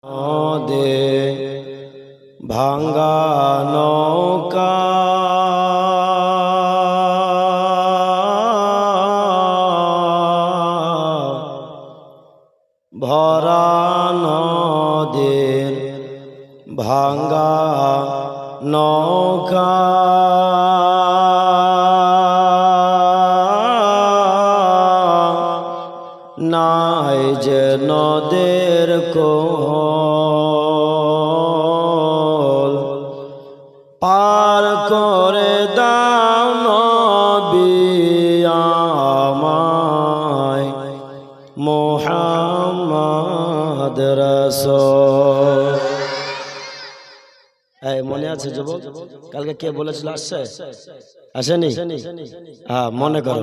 দে ভাঙ্গা নৌকা ভরা নদের ভাঙ্গা নৌকা নাই যে নদের কোল পার করে দাও নবী আমায় মুহাম্মদ রাসূল। এই মনে আছে যুবক, কালকে কে বলেছিল আসছে? আসেনি? হ্যাঁ মনে করো,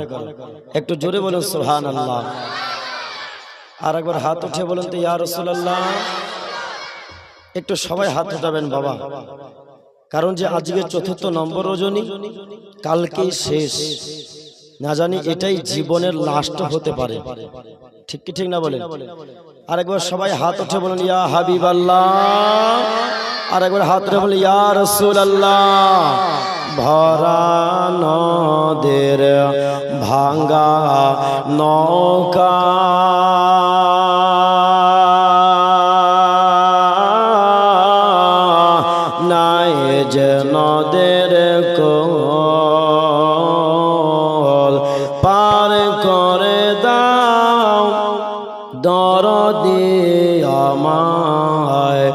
একটু জোরে বলুন সুবহানাল্লাহ। আর একবার হাত উঠে বলুন তো ইয়া রাসূলুল্লাহ। একটু সবাই হাত উঠাবেন বাবা, কারণ যে আজকে চতুর্থ নম্বর রজনী, কালকেই শেষ, না জানি এটাই জীবনের লাস্ট হতে পারে। ঠিক কি ঠিক না বলেন? আর একবার সবাই হাত উঠে বলুন ইয়া হাবিবাল্লাহ। আর একবার হাত উঠে বলুন ইয়া রাসূলুল্লাহ। ভরা নদের ভাঙ্গা নৌকা নাই যে নদের কোল পার করে দাও দরদি আমায়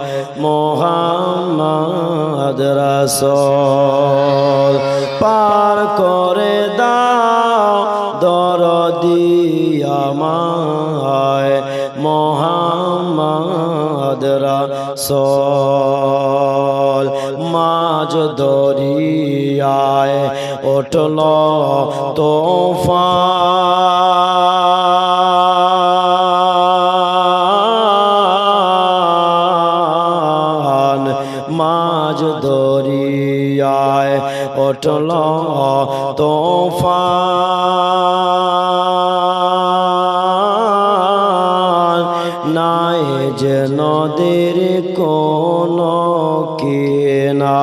মুহাম্মদ রাসূল। পার করে দাও দরদি আমায় মুহাম্মদ রাসূল। মাঝ দরিয়ায় উঠল তুফান, মাঝ দরিয়ায় উঠল তুফান, নাই যে নদীর কোনো কিনারা।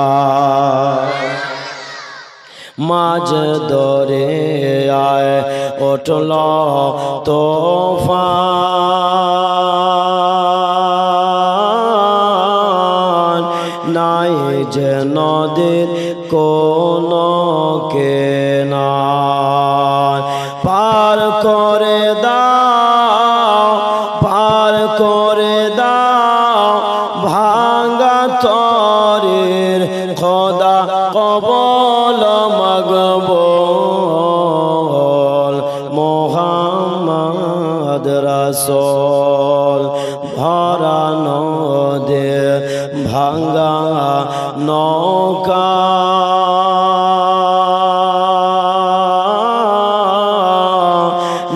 মাঝ দরিয়ায় উঠল তুফান, নাই যে নদীর কোনো কিনারা। পার করে দাও, পার করে দাও ভাঙ্গা তরের খোদা কবল মকবুল মুহাম্মদ রাসূল। ভরা নদের ভাঙ্গা নৌকা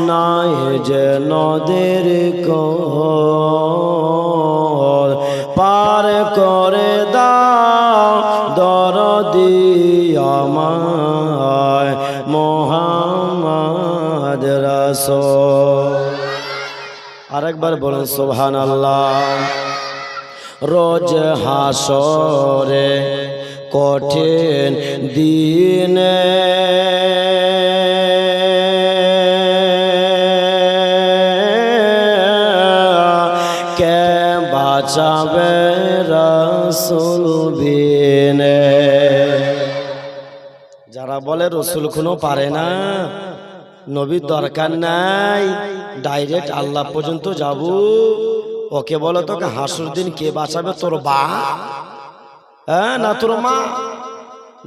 নাই যে নদের কোল পার করে দাও দরদি আমায় মুহাম্মদ রাসূল। আরেকবার বলুন সুবহানাল্লাহ। রোজ হাসরে কঠিন দিনে কে বাঁচাবে রাসূল বিনে। যারা বলে রসুল কোনো পারে না, নবীর দরকার নাই, ডাইরেক্ট আল্লাহ পর্যন্ত যাব, ওকে বলো তোকে হাসুর দিন কে বাঁচাবে? তোর বা হ্যাঁ না তোর মা?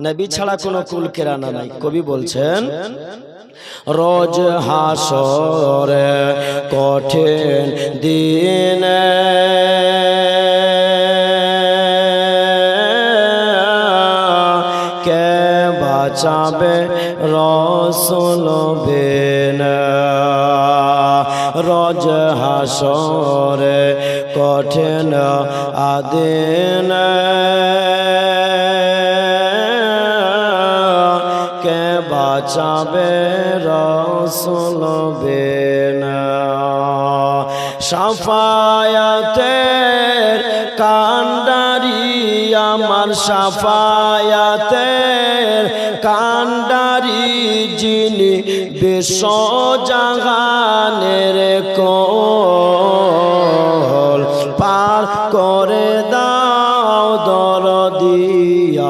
নবী ছাড়া কোনো কুল কেরানা নাই। কবি বলছেন রোজ হাসরে কঠিন দিনে কে বাঁচাবে রাসূল বিনে। রোজ হাসরে কঠিন আদিন কে বাঁচাবে রাসূল বিনে। শাফায়াতের কান্ডারি আমার সাফায়াতের কান্ডারি যিনি বিশ্ব জাহানের কোল পার করে দাও দরদি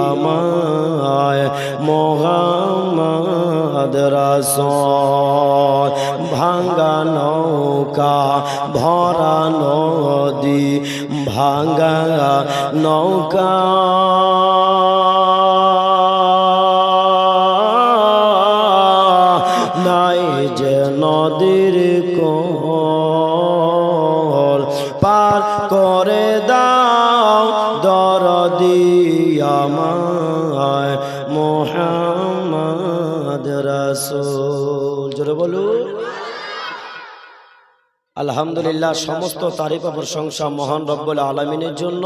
আমায় মোহাম্মদ রাসূল ভাঙ্গা নৌকা ভরা নদী ভাঙ্গা নৌকা নাই যে নদীর কোল পার করে দাও দরদি আমায় মোহাম্মদ রাসূল। জোরে বলুন আলহামদুলিল্লাহ। সমস্ত তারিফ ও প্রশংসা মহান রব্বুল আলামিনের জন্য।